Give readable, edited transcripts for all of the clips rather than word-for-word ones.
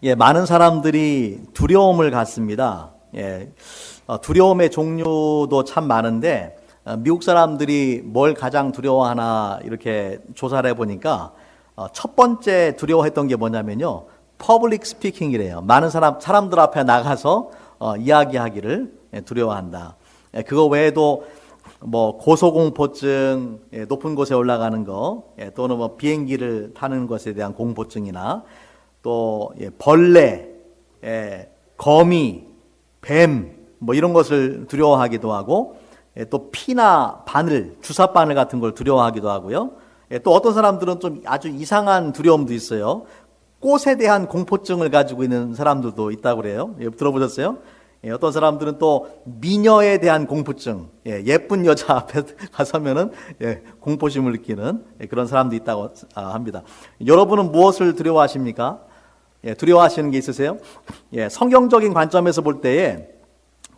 많은 사람들이 두려움을 갖습니다. 두려움의 종류도 참 많은데, 미국 사람들이 뭘 가장 두려워하나 이렇게 조사를 해보니까, 첫 번째 두려워했던 게 뭐냐면요, 퍼블릭 스피킹이래요. 많은 사람들 앞에 나가서 이야기하기를 두려워한다. 그거 외에도 뭐 고소공포증, 높은 곳에 올라가는 거, 또는 뭐 비행기를 타는 것에 대한 공포증이나 또 벌레, 거미, 뱀, 뭐 이런 것을 두려워하기도 하고, 또 피나 바늘, 주사 바늘 같은 걸 두려워하기도 하고요. 또 어떤 사람들은 좀 아주 이상한 두려움도 있어요. 꽃에 대한 공포증을 가지고 있는 사람들도 있다고 그래요. 들어보셨어요? 어떤 사람들은 또 미녀에 대한 공포증, 예쁜 여자 앞에 가서면은 공포심을 느끼는 그런 사람도 있다고 합니다. 여러분은 무엇을 두려워하십니까? 두려워하시는 게 있으세요? 성경적인 관점에서 볼 때에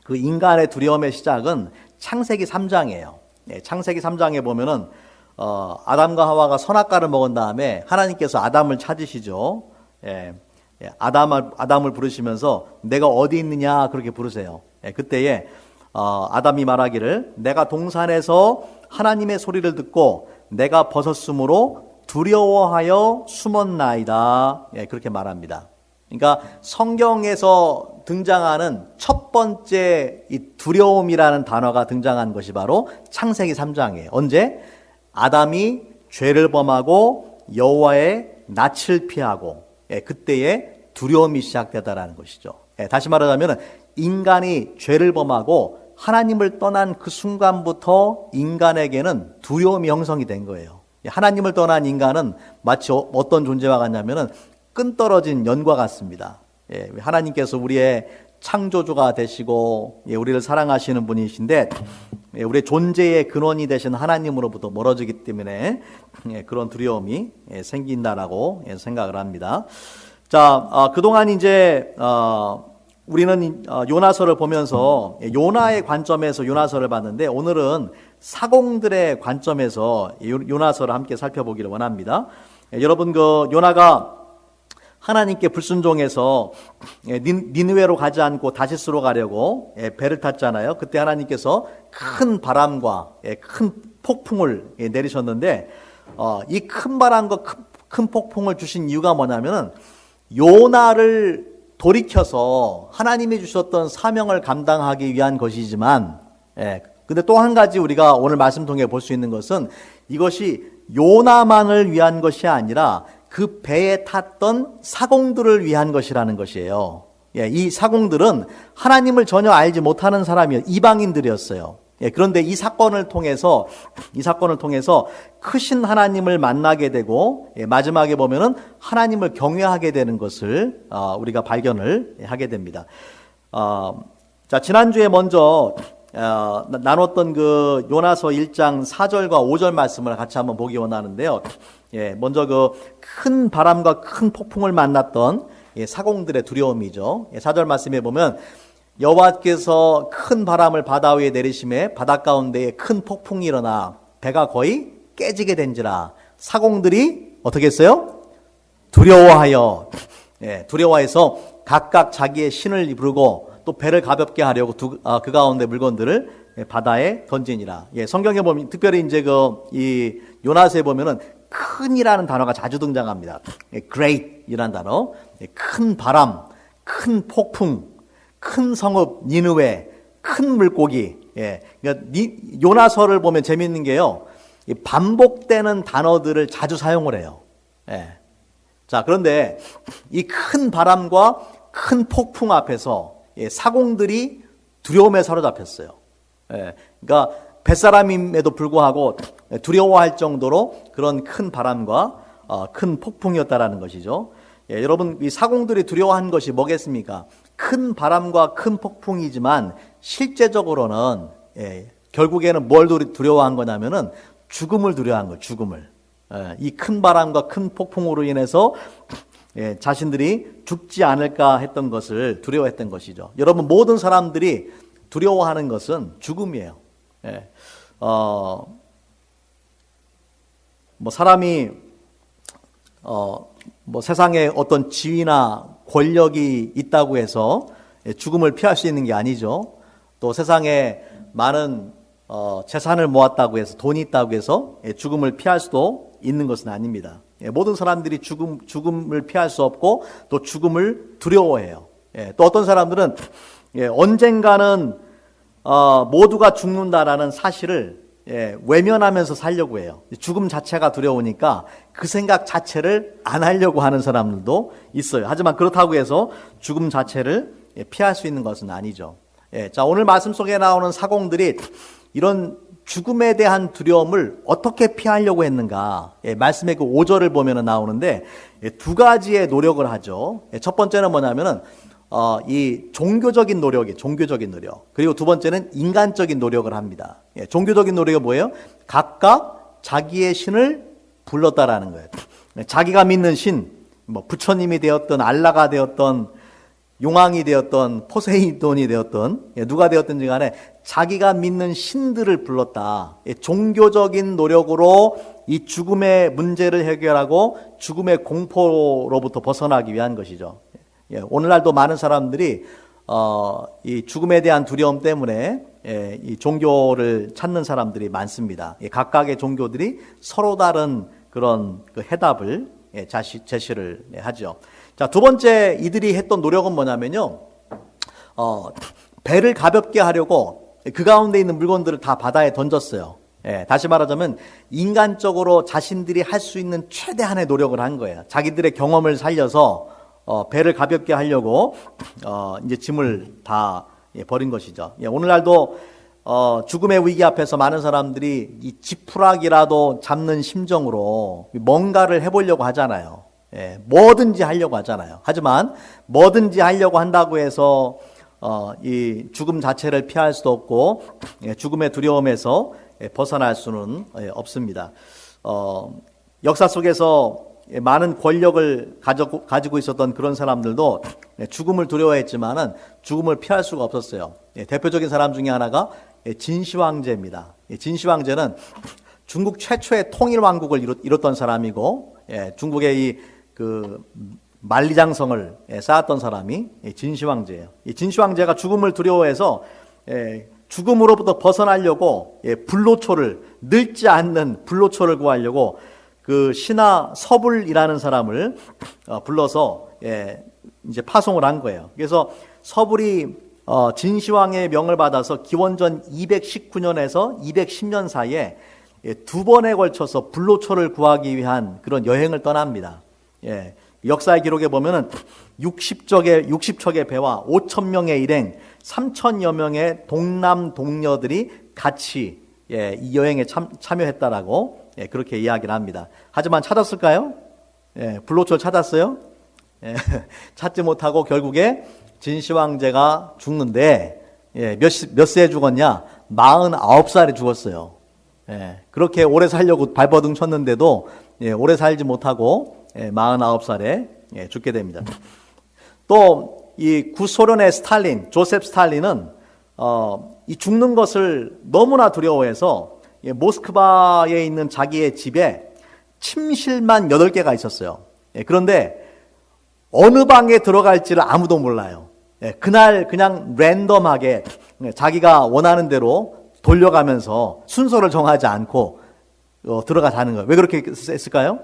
그 인간의 두려움의 시작은 창세기 3장이에요. 창세기 3장에 보면은 아담과 하와가 선악과를 먹은 다음에 하나님께서 아담을 찾으시죠. 아담을 부르시면서 내가 어디 있느냐 그렇게 부르세요. 그때에 아담이 말하기를 내가 동산에서 하나님의 소리를 듣고 내가 벗었으므로 두려워하여 숨었나이다. 그렇게 말합니다. 그러니까 성경에서 등장하는 첫 번째 이 두려움이라는 단어가 등장한 것이 바로 창세기 3장이에요. 언제? 아담이 죄를 범하고 여호와의 낯을 피하고 그때에 두려움이 시작되다라는 것이죠. 다시 말하자면 인간이 죄를 범하고 하나님을 떠난 그 순간부터 인간에게는 두려움이 형성이 된 거예요. 하나님을 떠난 인간은 마치 어떤 존재와 같냐면은 끈 떨어진 연과 같습니다. 하나님께서 우리의 창조주가 되시고 우리를 사랑하시는 분이신데 우리의 존재의 근원이 되신 하나님으로부터 멀어지기 때문에 그런 두려움이 생긴다라고 생각을 합니다. 자, 그동안 이제 우리는 요나서를 보면서 요나의 관점에서 요나서를 봤는데 오늘은 사공들의 관점에서 요나서를 함께 살펴보기를 원합니다. 여러분 그 요나가 하나님께 불순종해서 니느웨로 가지 않고 다시스로 가려고 배를 탔잖아요. 그때 하나님께서 큰 바람과 큰 폭풍을 내리셨는데 이 큰 바람과 큰 폭풍을 주신 이유가 뭐냐면은 요나를 돌이켜서 하나님이 주셨던 사명을 감당하기 위한 것이지만 근데 또 한 가지 우리가 오늘 말씀 통해 볼 수 있는 것은 이것이 요나만을 위한 것이 아니라 그 배에 탔던 사공들을 위한 것이라는 것이에요. 이 사공들은 하나님을 전혀 알지 못하는 사람이요, 이방인들이었어요. 그런데 이 사건을 통해서 크신 하나님을 만나게 되고 마지막에 보면은 하나님을 경외하게 되는 것을 우리가 발견을 하게 됩니다. 자, 지난주에 먼저 나눴던 그 요나서 1장 4절과 5절 말씀을 같이 한번 보기 원하는데요. 먼저 그 큰 바람과 큰 폭풍을 만났던 사공들의 두려움이죠. 4절 말씀에 보면 여호와께서 큰 바람을 바다 위에 내리심에 바다 가운데에 큰 폭풍이 일어나 배가 거의 깨지게 된지라 사공들이 어떻게 했어요? 두려워하여 두려워해서 각각 자기의 신을 부르고 또 배를 가볍게 하려고 그 가운데 물건들을 바다에 던지니라. 성경에 보면 특별히 이제 이 요나서에 보면은 큰이라는 단어가 자주 등장합니다. great이라는 단어, 큰 바람, 큰 폭풍, 큰 성읍 니느웨, 큰 물고기. 그러니까 요나서를 보면 재미있는 게요, 반복되는 단어들을 자주 사용을 해요. 자, 그런데 이 큰 바람과 큰 폭풍 앞에서 사공들이 두려움에 사로잡혔어요. 그러니까 뱃사람임에도 불구하고 두려워할 정도로 그런 큰 바람과 큰 폭풍이었다라는 것이죠. 여러분, 이 사공들이 두려워한 것이 뭐겠습니까? 큰 바람과 큰 폭풍이지만 실제적으로는 결국에는 뭘 두려워한 거냐면은 죽음을 두려워한 거예요. 죽음을. 이 큰 바람과 큰 폭풍으로 인해서 자신들이 죽지 않을까 했던 것을 두려워했던 것이죠. 여러분, 모든 사람들이 두려워하는 것은 죽음이에요. 뭐 사람이 뭐 세상에 어떤 지위나 권력이 있다고 해서 죽음을 피할 수 있는 게 아니죠. 또 세상에 많은 재산을 모았다고 해서, 돈이 있다고 해서 죽음을 피할 수도 있는 것은 아닙니다. 모든 사람들이 죽음을 피할 수 없고 또 죽음을 두려워해요. 또 어떤 사람들은 언젠가는 모두가 죽는다라는 사실을 외면하면서 살려고 해요. 죽음 자체가 두려우니까 그 생각 자체를 안 하려고 하는 사람들도 있어요. 하지만 그렇다고 해서 죽음 자체를 피할 수 있는 것은 아니죠. 자, 오늘 말씀 속에 나오는 사공들이 이런 죽음에 대한 두려움을 어떻게 피하려고 했는가? 말씀의 그 5절을 보면 나오는데 두 가지의 노력을 하죠. 첫 번째는 뭐냐면은 이 종교적인 노력. 그리고 두 번째는 인간적인 노력을 합니다. 종교적인 노력이 뭐예요? 각각 자기의 신을 불렀다라는 거예요. 자기가 믿는 신, 뭐 부처님이 되었던, 알라가 되었던, 용왕이 되었던, 포세이돈이 되었던, 누가 되었든지 간에 자기가 믿는 신들을 불렀다. 종교적인 노력으로 이 죽음의 문제를 해결하고 죽음의 공포로부터 벗어나기 위한 것이죠. 오늘날도 많은 사람들이 이 죽음에 대한 두려움 때문에 이 종교를 찾는 사람들이 많습니다. 각각의 종교들이 서로 다른 그런 그 해답을 제시를 하죠. 자, 두 번째 이들이 했던 노력은 뭐냐면요, 배를 가볍게 하려고 그 가운데 있는 물건들을 다 바다에 던졌어요. 다시 말하자면 인간적으로 자신들이 할 수 있는 최대한의 노력을 한 거예요. 자기들의 경험을 살려서 배를 가볍게 하려고 이제 짐을 다 버린 것이죠. 오늘날도 죽음의 위기 앞에서 많은 사람들이 이 지푸라기라도 잡는 심정으로 뭔가를 해보려고 하잖아요. 뭐든지 하려고 하잖아요. 하지만 뭐든지 하려고 한다고 해서 이 죽음 자체를 피할 수도 없고 죽음의 두려움에서 벗어날 수는 없습니다. 역사 속에서 많은 권력을 가지고 있었던 그런 사람들도 죽음을 두려워했지만은 죽음을 피할 수가 없었어요. 대표적인 사람 중에 하나가 진시황제입니다. 진시황제는 중국 최초의 통일 왕국을 이뤘던 사람이고, 중국의 이 그 만리장성을 쌓았던 사람이 진시황제예요. 이 진시황제가 죽음을 두려워해서 죽음으로부터 벗어나려고 불로초를, 늙지 않는 불로초를 구하려고 그 신하 서불이라는 사람을 불러서 이제 파송을 한 거예요. 그래서 서불이 진시황의 명을 받아서 기원전 219년에서 210년 사이에 두 번에 걸쳐서 불로초를 구하기 위한 그런 여행을 떠납니다. 역사의 기록에 보면은 60척의 배와 5,000명의 일행, 3,000여 명의 동남 동녀들이 같이 이 여행에 참여했다라고 그렇게 이야기를 합니다. 하지만 찾았을까요? 불로초를 찾았어요? 찾지 못하고 결국에 진시황제가 죽는데 몇 세에 죽었냐? 49살에 죽었어요. 그렇게 오래 살려고 발버둥 쳤는데도 오래 살지 못하고 49살에 죽게 됩니다. 또 이 구소련의 스탈린, 조셉 스탈린은 이 죽는 것을 너무나 두려워해서 모스크바에 있는 자기의 집에 침실만 8개가 있었어요. 그런데 어느 방에 들어갈지를 아무도 몰라요. 그날 그냥 랜덤하게 자기가 원하는 대로 돌려가면서 순서를 정하지 않고 들어가 자는 거예요. 왜 그렇게 했을까요?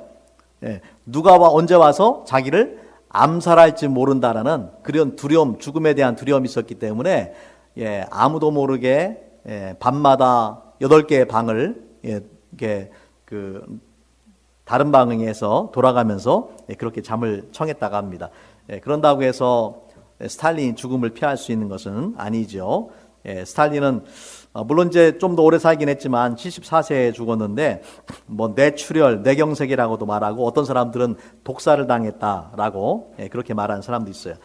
누가 언제 와서 자기를 암살할지 모른다라는 그런 두려움, 죽음에 대한 두려움이 있었기 때문에 아무도 모르게 밤마다 8개의 방을 이렇게 다른 방에서 돌아가면서 그렇게 잠을 청했다고 합니다. 그런다고 해서 스탈린이 죽음을 피할 수 있는 것은 아니죠. 스탈린은 물론 이제 좀 더 오래 살긴 했지만 74세에 죽었는데 뭐 뇌출혈, 뇌경색이라고도 말하고 어떤 사람들은 독사를 당했다라고 그렇게 말하는 사람도 있어요.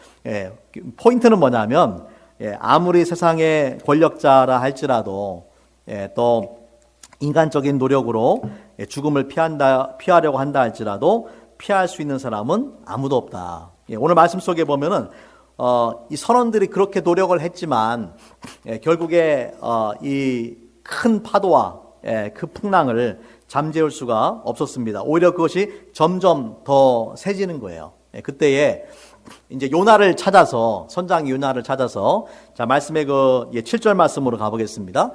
포인트는 뭐냐면 아무리 세상의 권력자라 할지라도 또 인간적인 노력으로 죽음을 피하려고 한다 할지라도 피할 수 있는 사람은 아무도 없다. 오늘 말씀 속에 보면은 이 선원들이 그렇게 노력을 했지만 결국에 이 큰 파도와 그 풍랑을 잠재울 수가 없었습니다. 오히려 그것이 점점 더 세지는 거예요. 그때에 이제 요나를 찾아서, 선장이 요나를 찾아서, 자, 말씀의 7절 말씀으로 가보겠습니다.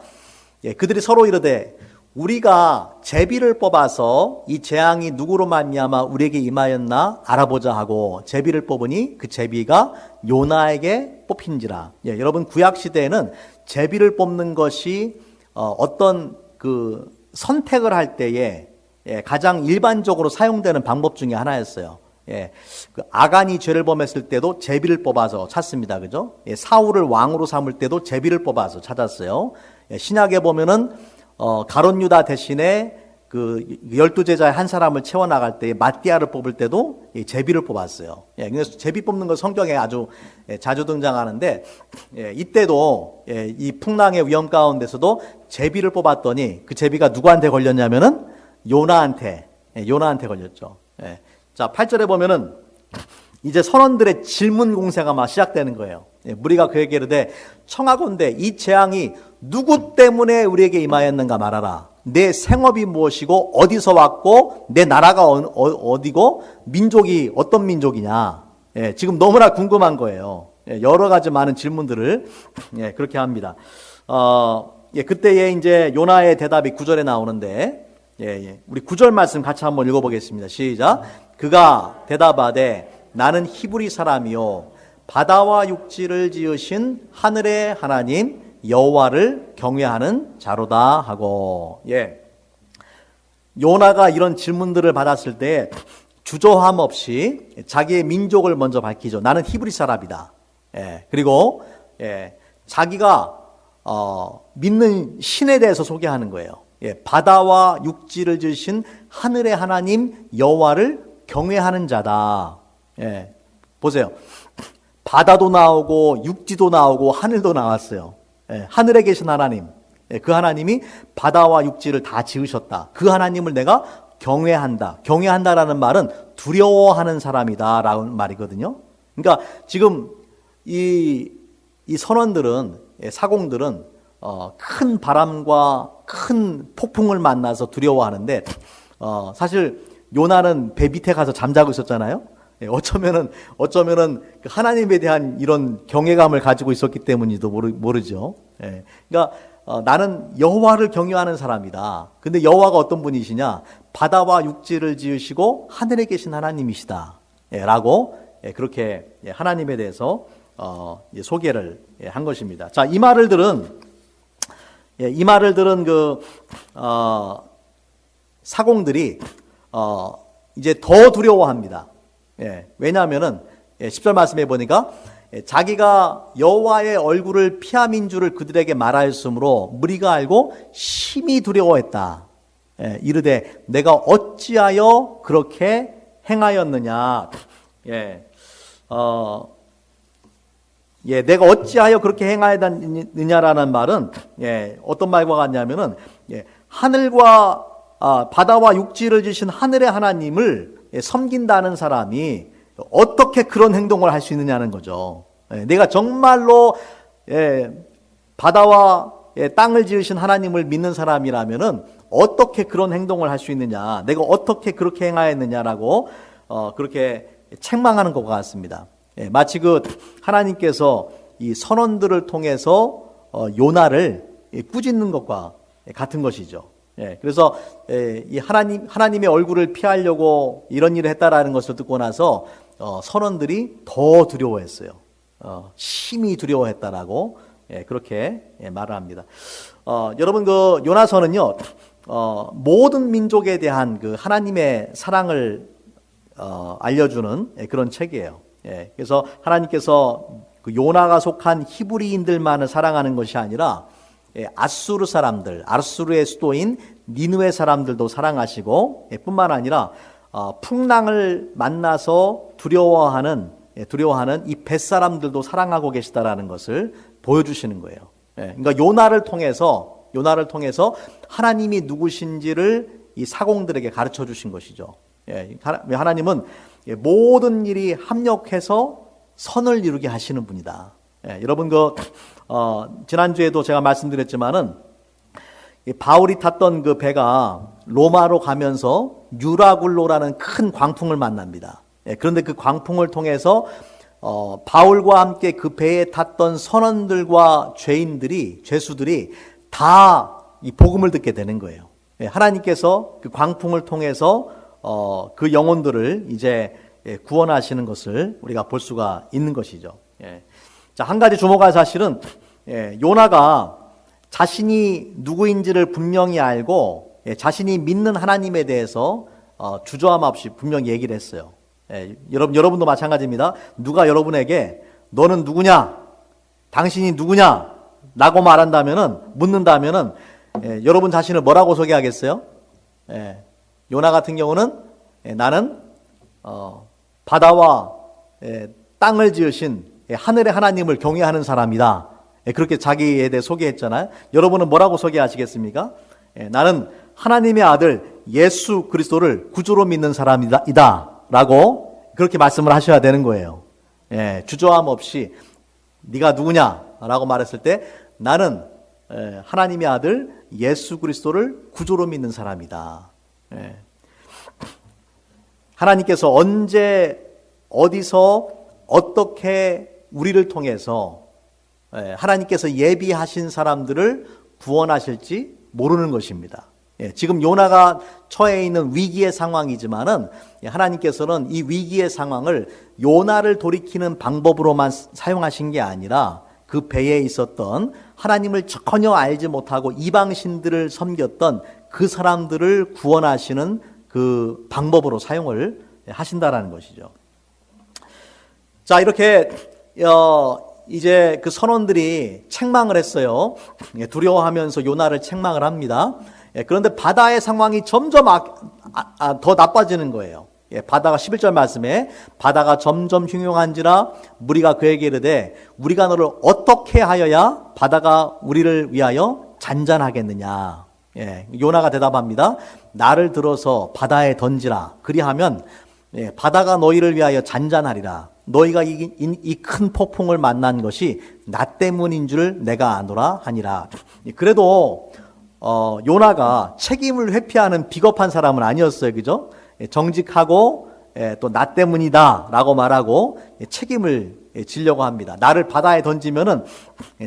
그들이 서로 이르되 우리가 제비를 뽑아서 이 재앙이 누구로 말미암아 우리에게 임하였나 알아보자 하고 제비를 뽑으니 그 제비가 요나에게 뽑힌지라. 여러분 구약 시대에는 제비를 뽑는 것이 어떤 그 선택을 할 때에 가장 일반적으로 사용되는 방법 중에 하나였어요. 그 아간이 죄를 범했을 때도 제비를 뽑아서 찾습니다. 그죠? 사울을 왕으로 삼을 때도 제비를 뽑아서 찾았어요. 신약에 보면은 가롯 유다 대신에 그 12제자의 한 사람을 채워나갈 때 마띠아를 뽑을 때도 제비를 뽑았어요. 그래서 제비 뽑는 거 성경에 아주 자주 등장하는데 이때도 이 풍랑의 위험 가운데서도 제비를 뽑았더니 그 제비가 누구한테 걸렸냐면은 요나한테 걸렸죠. 자, 8절에 보면은 이제 선원들의 질문 공세가 막 시작되는 거예요. 무리가 그에게 이르되 청하건대 이 재앙이 누구 때문에 우리에게 임하였는가 말하라. 내 생업이 무엇이고 어디서 왔고 내 나라가 어디고 민족이 어떤 민족이냐. 지금 너무나 궁금한 거예요. 여러 가지 많은 질문들을 그렇게 합니다. 그때에 이제 요나의 대답이 9절에 나오는데 우리 9절 말씀 같이 한번 읽어보겠습니다. 시작. 그가 대답하되 나는 히브리 사람이요 바다와 육지를 지으신 하늘의 하나님 여호와를 경외하는 자로다 하고. 요나가 이런 질문들을 받았을 때 주저함 없이 자기의 민족을 먼저 밝히죠. 나는 히브리 사람이다. 그리고 자기가 믿는 신에 대해서 소개하는 거예요. 바다와 육지를 지으신 하늘의 하나님 여호와를 경외하는 자다. 보세요. 바다도 나오고 육지도 나오고 하늘도 나왔어요. 하늘에 계신 하나님, 그 하나님이 바다와 육지를 다 지으셨다. 그 하나님을 내가 경외한다. 경외한다라는 말은 두려워하는 사람이다 라는 말이거든요. 그러니까 지금 이 선원들은, 사공들은 큰 바람과 큰 폭풍을 만나서 두려워하는데 사실 요나는 배 밑에 가서 잠자고 있었잖아요. 어쩌면은 그 하나님에 대한 이런 경외감을 가지고 있었기 때문인지도 모르죠. 그러니까 나는 여호와를 경외하는 사람이다. 근데 여호와가 어떤 분이시냐? 바다와 육지를 지으시고 하늘에 계신 하나님이시다. 라고 그렇게 하나님에 대해서 소개를 한 것입니다. 자, 이 말을 들은 그 사공들이 이제 더 두려워합니다. 왜냐하면은 10절 말씀해 보니까 자기가 여호와의 얼굴을 피함인 줄을 그들에게 말하였으므로 무리가 알고 심히 두려워했다. 이르되 내가 어찌하여 그렇게 행하였느냐. 내가 어찌하여 그렇게 행하였느냐라는 말은 어떤 말과 같냐면은 하늘과 바다와 육지를 지으신 하늘의 하나님을 섬긴다는 사람이 어떻게 그런 행동을 할 수 있느냐는 거죠. 내가 정말로 바다와 땅을 지으신 하나님을 믿는 사람이라면은 어떻게 그런 행동을 할 수 있느냐, 내가 어떻게 그렇게 행하였느냐라고 그렇게 책망하는 것 같습니다. 마치 그 하나님께서 이 선원들을 통해서 요나를 꾸짖는 것과 같은 것이죠. 그래서 이 하나님의 얼굴을 피하려고 이런 일을 했다라는 것을 듣고 나서 선원들이 더 두려워했어요. 심히 두려워했다라고 그렇게 말을 합니다. 여러분 그 요나서는요 모든 민족에 대한 그 하나님의 사랑을 알려주는 그런 책이에요. 그래서 하나님께서 그 요나가 속한 히브리인들만을 사랑하는 것이 아니라 아수르 사람들, 아수르의 수도인 니느웨 사람들도 사랑하시고 뿐만 아니라 풍랑을 만나서 두려워하는 이 벳사람들도 사랑하고 계시다라는 것을 보여주시는 거예요. 그러니까 요나를 통해서 하나님이 누구신지를 이 사공들에게 가르쳐 주신 것이죠. 하나님은 모든 일이 합력해서 선을 이루게 하시는 분이다. 여러분 지난주에도 제가 말씀드렸지만은 바울이 탔던 그 배가 로마로 가면서 유라굴로라는 큰 광풍을 만납니다. 그런데 그 광풍을 통해서 바울과 함께 그 배에 탔던 선원들과 죄수들이 다 이 복음을 듣게 되는 거예요. 예, 하나님께서 그 광풍을 통해서 그 영혼들을 이제 구원하시는 것을 우리가 볼 수가 있는 것이죠. 예. 자, 한 가지 주목할 사실은 요나가 자신이 누구인지를 분명히 알고 자신이 믿는 하나님에 대해서 주저함 없이 분명히 얘기를 했어요. 여러분도 마찬가지입니다. 누가 여러분에게 너는 누구냐? 당신이 누구냐? 라고 묻는다면은 여러분 자신을 뭐라고 소개하겠어요? 요나 같은 경우는 나는 바다와 땅을 지으신 하늘의 하나님을 경외하는 사람이다. 그렇게 자기에 대해 소개했잖아요. 여러분은 뭐라고 소개하시겠습니까? 나는 하나님의 아들 예수 그리스도를 구주로 믿는 사람이다. 라고 그렇게 말씀을 하셔야 되는 거예요. 주저함 없이 네가 누구냐라고 말했을 때 나는 하나님의 아들 예수 그리스도를 구주로 믿는 사람이다. 하나님께서 언제 어디서 어떻게 우리를 통해서 하나님께서 예비하신 사람들을 구원하실지 모르는 것입니다. 지금 요나가 처해 있는 위기의 상황이지만은 하나님께서는 이 위기의 상황을 요나를 돌이키는 방법으로만 사용하신 게 아니라 그 배에 있었던 하나님을 전혀 알지 못하고 이방신들을 섬겼던 그 사람들을 구원하시는 그 방법으로 사용을 하신다라는 것이죠. 자, 이렇게 이제 그 선원들이 책망을 했어요. 두려워하면서 요나를 책망을 합니다. 그런데 바다의 상황이 점점 더 나빠지는 거예요. 바다가 11절 말씀에 바다가 점점 흉흉한지라 무리가 그에게 이르되 우리가 너를 어떻게 하여야 바다가 우리를 위하여 잔잔하겠느냐. 요나가 대답합니다. 나를 들어서 바다에 던지라. 그리하면 바다가 너희를 위하여 잔잔하리라. 너희가 이 큰 폭풍을 만난 것이 나 때문인 줄 내가 아노라 하니라. 그래도 요나가 책임을 회피하는 비겁한 사람은 아니었어요. 그죠? 정직하고 또 나 때문이다 라고 말하고 책임을 지려고 합니다. 나를 바다에 던지면은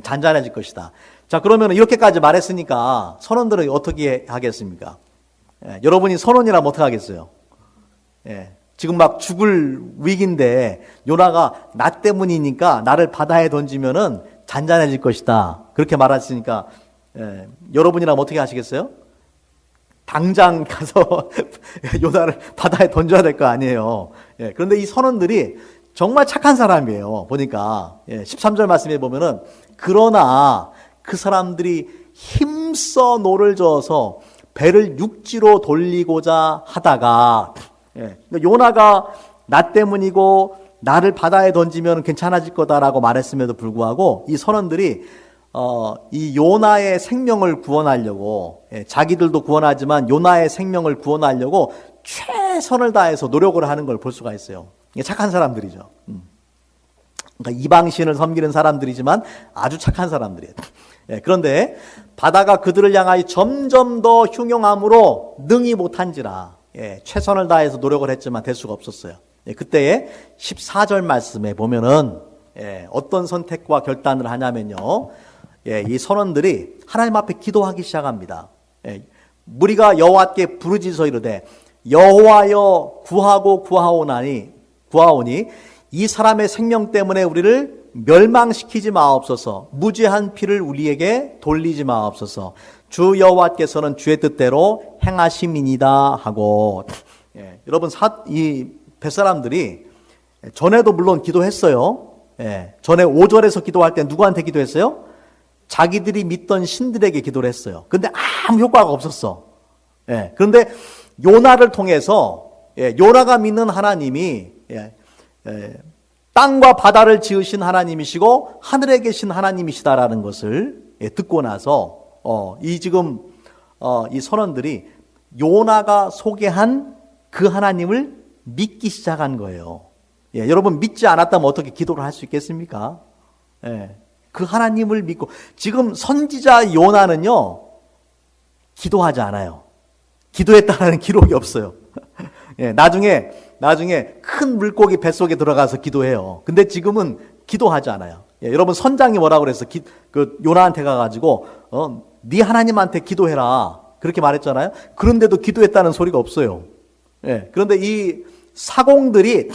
잔잔해질 것이다. 자, 그러면 이렇게까지 말했으니까 선원들은 어떻게 하겠습니까? 여러분이 선원이라면 어떻게 하겠어요? 지금 막 죽을 위기인데 요나가 나 때문이니까 나를 바다에 던지면은 잔잔해질 것이다. 그렇게 말했으니까 여러분이라면 어떻게 하시겠어요? 당장 가서 요나를 바다에 던져야 될 거 아니에요. 그런데 이 선원들이 정말 착한 사람이에요. 보니까 13절 말씀에 보면은 그러나 그 사람들이 힘써 노를 저어서 배를 육지로 돌리고자 하다가 요나가 나 때문이고 나를 바다에 던지면 괜찮아질 거다라고 말했음에도 불구하고 이 선원들이 이 요나의 생명을 구원하려고 자기들도 구원하지만 요나의 생명을 구원하려고 최선을 다해서 노력을 하는 걸 볼 수가 있어요. 착한 사람들이죠. 그러니까 이방신을 섬기는 사람들이지만 아주 착한 사람들이에요. 그런데 바다가 그들을 향하여 점점 더 흉흉함으로 능히 못한지라 최선을 다해서 노력을 했지만 될 수가 없었어요. 그때의 14절 말씀에 보면은 어떤 선택과 결단을 하냐면요. 이 선원들이 하나님 앞에 기도하기 시작합니다. 무리가 여호와께 부르짖어 이르되 여호와여 구하고 구하오니 이 사람의 생명 때문에 우리를 멸망시키지 마옵소서. 무죄한 피를 우리에게 돌리지 마옵소서. 주 여호와께서는 주의 뜻대로 행하심이니이다 하고 여러분 이 뱃사람들이 전에도 물론 기도했어요. 전에 5절에서 기도할 때 누구한테 기도했어요? 자기들이 믿던 신들에게 기도를 했어요. 근데 아무 효과가 없었어. 그런데 요나를 통해서 요나가 믿는 하나님이 땅과 바다를 지으신 하나님이시고 하늘에 계신 하나님이시다라는 것을 듣고 나서 이 선원들이 요나가 소개한 그 하나님을 믿기 시작한 거예요. 여러분 믿지 않았다면 어떻게 기도를 할 수 있겠습니까? 그 하나님을 믿고 지금 선지자 요나는요 기도하지 않아요. 기도했다라는 기록이 없어요. 예, 나중에 큰 물고기 뱃속에 들어가서 기도해요. 근데 지금은 기도하지 않아요. 예, 여러분 선장이 뭐라고 그랬어? 요나한테 가가지고 네 하나님한테 기도해라 그렇게 말했잖아요. 그런데도 기도했다는 소리가 없어요. 예, 그런데 이 사공들이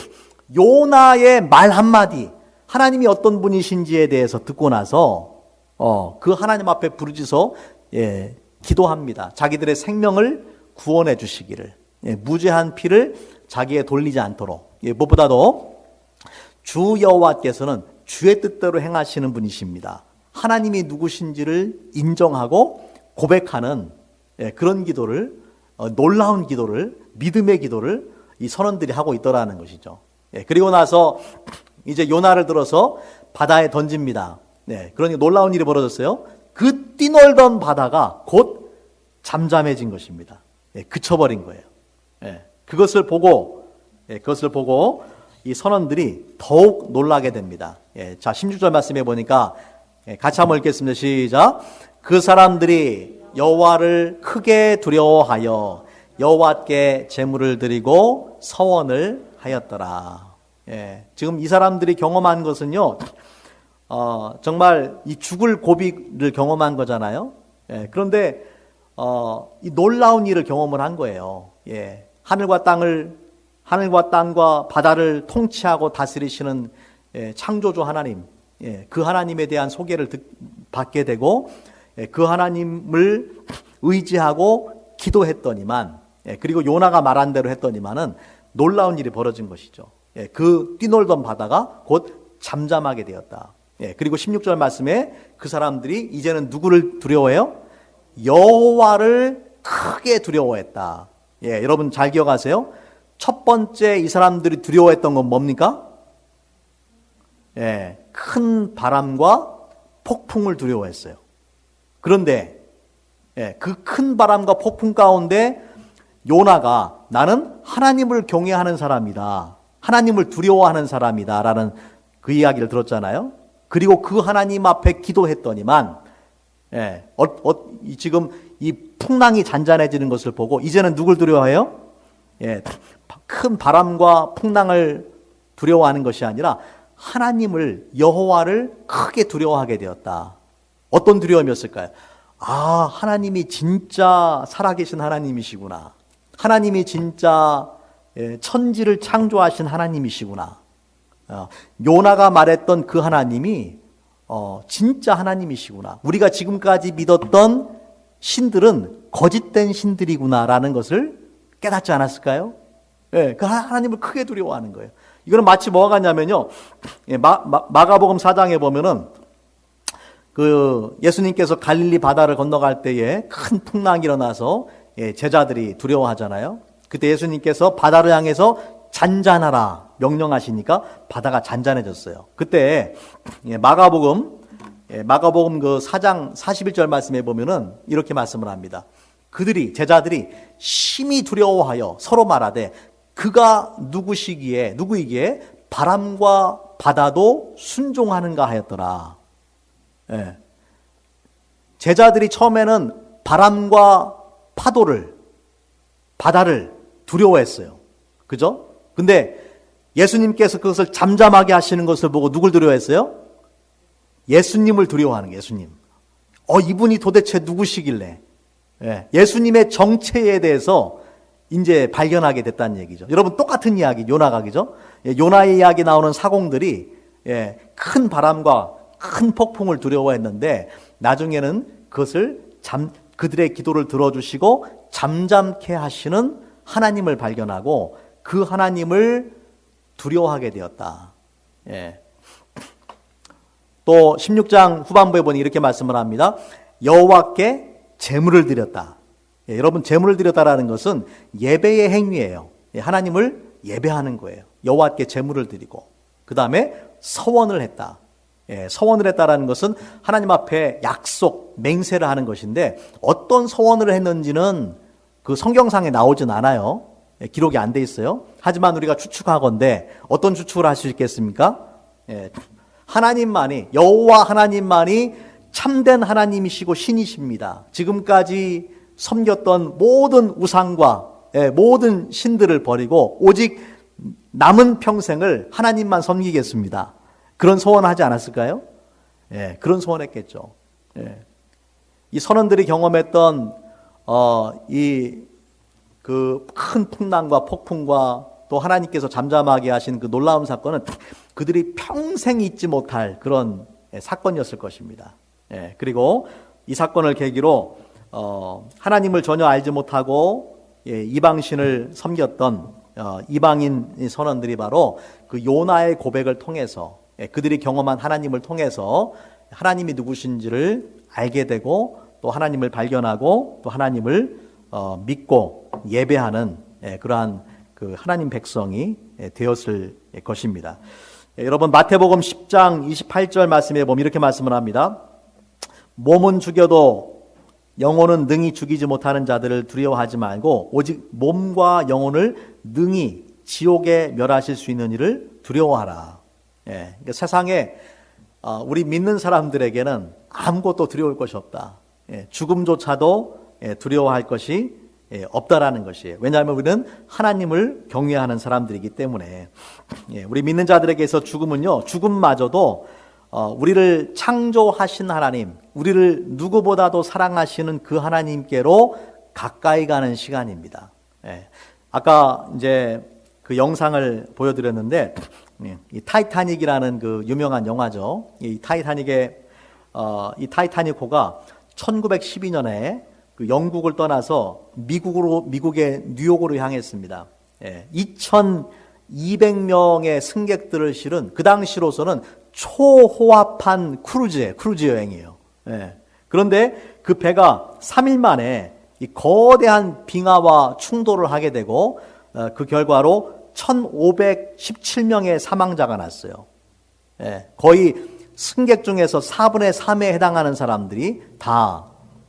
요나의 말 한마디, 하나님이 어떤 분이신지에 대해서 듣고 나서 그 하나님 앞에 부르짖어 기도합니다. 자기들의 생명을 구원해 주시기를, 무죄한 피를 자기에 돌리지 않도록. 무엇보다도 주 여호와께서는 주의 뜻대로 행하시는 분이십니다. 하나님이 누구신지를 인정하고 고백하는 그런 기도를, 놀라운 기도를, 믿음의 기도를 이 선원들이 하고 있더라는 것이죠. 그리고 나서 이제 요나를 들어서 바다에 던집니다. 그러니 놀라운 일이 벌어졌어요. 그 뛰놀던 바다가 곧 잠잠해진 것입니다. 그쳐버린 거예요. 그것을 보고 이 선원들이 더욱 놀라게 됩니다. 자, 16절 말씀해 보니까 같이 한번 읽겠습니다. 시작. 그 사람들이 여호와를 크게 두려워하여 여호와께 제물을 드리고 서원을 하였더라. 지금 이 사람들이 경험한 것은요, 정말 이 죽을 고비를 경험한 거잖아요. 그런데 이 놀라운 일을 경험을 한 거예요. 하늘과 땅과 바다를 통치하고 다스리시는 창조주 하나님, 그 하나님에 대한 소개를 받게 되고 그 하나님을 의지하고 기도했더니만, 그리고 요나가 말한 대로 했더니만은 놀라운 일이 벌어진 것이죠. 그 뛰놀던 바다가 곧 잠잠하게 되었다. 그리고 16절 말씀에 그 사람들이 이제는 누구를 두려워해요? 여호와를 크게 두려워했다. 여러분 잘 기억하세요. 첫 번째 이 사람들이 두려워했던 건 뭡니까? 큰 바람과 폭풍을 두려워했어요. 그런데 그 큰 바람과 폭풍 가운데 요나가 나는 하나님을 경외하는 사람이다, 하나님을 두려워하는 사람이다 라는 그 이야기를 들었잖아요. 그리고 그 하나님 앞에 기도했더니만 지금 이 풍랑이 잔잔해지는 것을 보고 이제는 누굴 두려워해요? 큰 바람과 풍랑을 두려워하는 것이 아니라 하나님을, 여호와를 크게 두려워하게 되었다. 어떤 두려움이었을까요? 아, 하나님이 진짜 살아계신 하나님이시구나. 하나님이 진짜 천지를 창조하신 하나님이시구나. 요나가 말했던 그 하나님이 진짜 하나님이시구나. 우리가 지금까지 믿었던 신들은 거짓된 신들이구나라는 것을 깨닫지 않았을까요? 그 하나님을 크게 두려워하는 거예요. 이거는 마치 뭐가 같냐면요, 마가복음 4장에 보면은 그 예수님께서 갈릴리 바다를 건너갈 때에 큰 풍랑이 일어나서 제자들이 두려워하잖아요. 그때 예수님께서 바다를 향해서 잔잔하라 명령하시니까 바다가 잔잔해졌어요. 그때 마가복음 그 4장 41절 말씀에 보면은 이렇게 말씀을 합니다. 제자들이 심히 두려워하여 서로 말하되 그가 누구이기에 바람과 바다도 순종하는가 하였더라. 제자들이 처음에는 바람과 바다를 두려워했어요. 그죠? 근데 예수님께서 그것을 잠잠하게 하시는 것을 보고 누굴 두려워했어요? 예수님을 두려워하는 거예요. 예수님. 이분이 도대체 누구시길래? 예수님의 정체에 대해서 이제 발견하게 됐다는 얘기죠. 여러분 똑같은 이야기, 요나가기죠. 요나의 이야기 나오는 사공들이 큰 바람과 큰 폭풍을 두려워했는데 나중에는 그들의 기도를 들어주시고 잠잠케 하시는 하나님을 발견하고 그 하나님을 두려워하게 되었다. 또 16장 후반부에 보니 이렇게 말씀을 합니다. 여호와께 제물을 드렸다. 여러분 제물을 드렸다라는 것은 예배의 행위예요. 하나님을 예배하는 거예요. 여호와께 제물을 드리고 그 다음에 서원을 했다. 서원을 했다라는 것은 하나님 앞에 약속, 맹세를 하는 것인데 어떤 서원을 했는지는 그 성경상에 나오진 않아요. 기록이 안 돼 있어요. 하지만 우리가 추측하건대 어떤 추측을 할 수 있겠습니까? 여호와 하나님만이 참된 하나님이시고 신이십니다. 지금까지 섬겼던 모든 우상과 모든 신들을 버리고 오직 남은 평생을 하나님만 섬기겠습니다. 그런 소원하지 않았을까요? 그런 소원했겠죠. 이 선원들이 경험했던 이 그 큰 풍랑과 폭풍과 또 하나님께서 잠잠하게 하신 그 놀라운 사건은 그들이 평생 잊지 못할 그런 사건이었을 것입니다. 그리고 이 사건을 계기로 하나님을 전혀 알지 못하고 이방신을 섬겼던 이방인 선원들이 바로 그 요나의 고백을 통해서 그들이 경험한 하나님을 통해서 하나님이 누구신지를 알게 되고 또 하나님을 발견하고 또 하나님을 믿고 예배하는 그러한 그 하나님 백성이 되었을 것입니다. 여러분 마태복음 10장 28절 말씀에 보면 이렇게 말씀을 합니다. 몸은 죽여도 영혼은 능히 죽이지 못하는 자들을 두려워하지 말고 오직 몸과 영혼을 능히 지옥에 멸하실 수 있는 이를 두려워하라. 그러니까 세상에 우리 믿는 사람들에게는 아무것도 두려울 것이 없다. 죽음조차도 두려워할 것이 없다라는 것이에요. 왜냐하면 우리는 하나님을 경외하는 사람들이기 때문에 우리 믿는 자들에게서 죽음은요, 죽음마저도 우리를 창조하신 하나님, 우리를 누구보다도 사랑하시는 그 하나님께로 가까이 가는 시간입니다. 아까 이제 그 영상을 보여드렸는데 이 타이타닉이라는 그 유명한 영화죠. 이 타이타닉호가 1912년에 그 영국을 떠나서 미국의 뉴욕으로 향했습니다. 2,200명의 승객들을 실은 그 당시로서는 초호화판 크루즈 여행이에요. 그런데 그 배가 3일 만에 이 거대한 빙하와 충돌을 하게 되고 그 결과로 1,517명의 사망자가 났어요. 거의 승객 중에서 4분의 3에 해당하는 사람들이 다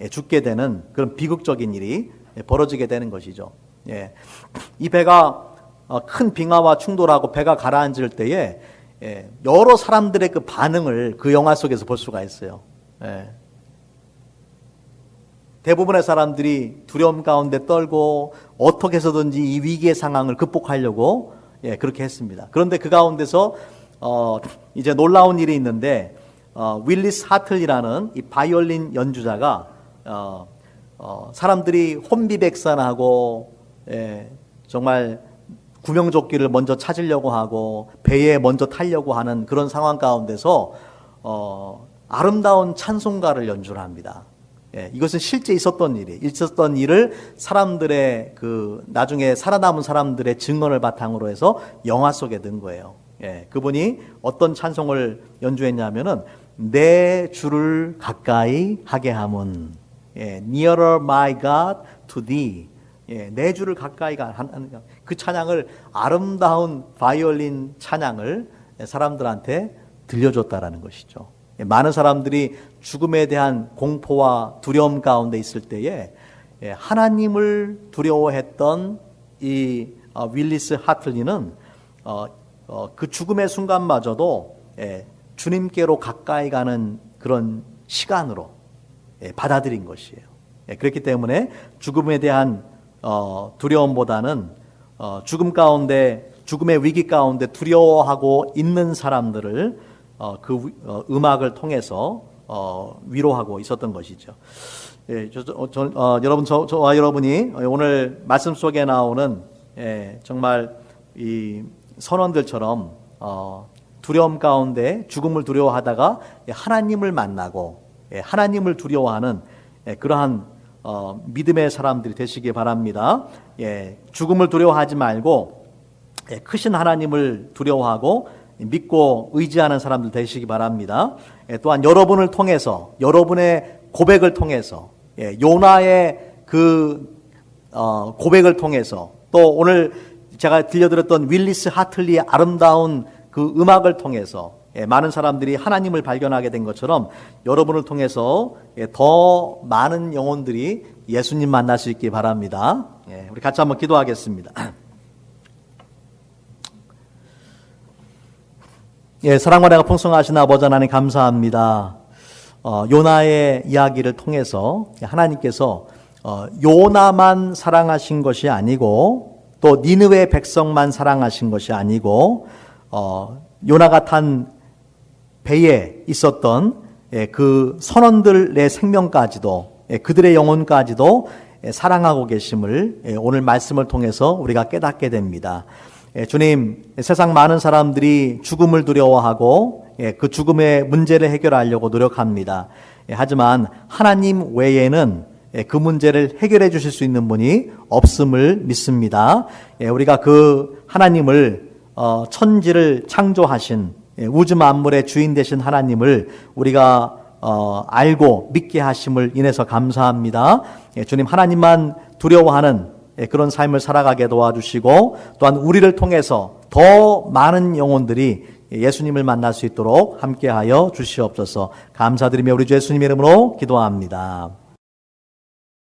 죽게 되는 그런 비극적인 일이 벌어지게 되는 것이죠. 이 배가 큰 빙하와 충돌하고 배가 가라앉을 때에 여러 사람들의 그 반응을 그 영화 속에서 볼 수가 있어요. 대부분의 사람들이 두려움 가운데 떨고 어떻게 해서든지 이 위기의 상황을 극복하려고 그렇게 했습니다. 그런데 그 가운데서 이제 놀라운 일이 있는데 윌리스 하틀리라는 이 바이올린 연주자가 사람들이 혼비백산하고 정말 구명조끼를 먼저 찾으려고 하고 배에 먼저 타려고 하는 그런 상황 가운데서 아름다운 찬송가를 연주를 합니다. 이것은 실제 있었던 일을 사람들의 그 나중에 살아남은 사람들의 증언을 바탕으로 해서 영화 속에 넣은 거예요. 그분이 어떤 찬송을 연주했냐면은 내 주를 가까이 하게 함은 Nearer my God to thee. 내 주를 가까이 하는 그 찬양을 아름다운 바이올린 찬양을 사람들한테 들려줬다라는 것이죠. 많은 사람들이 죽음에 대한 공포와 두려움 가운데 있을 때에 하나님을 두려워했던 이 윌리스 하틀리는 그 죽음의 순간마저도 주님께로 가까이 가는 그런 시간으로 받아들인 것이에요. 그렇기 때문에 죽음에 대한 두려움보다는 죽음의 위기 가운데 두려워하고 있는 사람들을 그 음악을 통해서 위로하고 있었던 것이죠. 저와 여러분이 오늘 말씀 속에 나오는 정말 이 선원들처럼 두려움 가운데 죽음을 두려워하다가 하나님을 만나고 하나님을 두려워하는 그러한 믿음의 사람들이 되시기 바랍니다. 죽음을 두려워하지 말고 크신 하나님을 두려워하고 믿고 의지하는 사람들 되시기 바랍니다. 또한 여러분을 통해서 여러분의 고백을 통해서 요나의 그 고백을 통해서 또 오늘 제가 들려드렸던 윌리스 하틀리의 아름다운 그 음악을 통해서 많은 사람들이 하나님을 발견하게 된 것처럼 여러분을 통해서 더 많은 영혼들이 예수님 만날 수 있기 바랍니다. 우리 같이 한번 기도하겠습니다. 사랑과 내가 풍성하신 아버지 하나님 감사합니다. 요나의 이야기를 통해서 하나님께서 요나만 사랑하신 것이 아니고 또 니느웨 백성만 사랑하신 것이 아니고 요나가 탄 배에 있었던 그 선원들의 생명까지도 그들의 영혼까지도 사랑하고 계심을 오늘 말씀을 통해서 우리가 깨닫게 됩니다. 주님, 세상 많은 사람들이 죽음을 두려워하고 그 죽음의 문제를 해결하려고 노력합니다. 하지만 하나님 외에는 그 문제를 해결해 주실 수 있는 분이 없음을 믿습니다. 우리가 그 하나님을 천지를 창조하신 우주 만물의 주인 되신 하나님을 우리가 알고 믿게 하심을 인해서 감사합니다. 주님, 하나님만 두려워하는 그런 삶을 살아가게 도와주시고 또한 우리를 통해서 더 많은 영혼들이 예수님을 만날 수 있도록 함께하여 주시옵소서. 감사드리며 우리 주 예수님의 이름으로 기도합니다.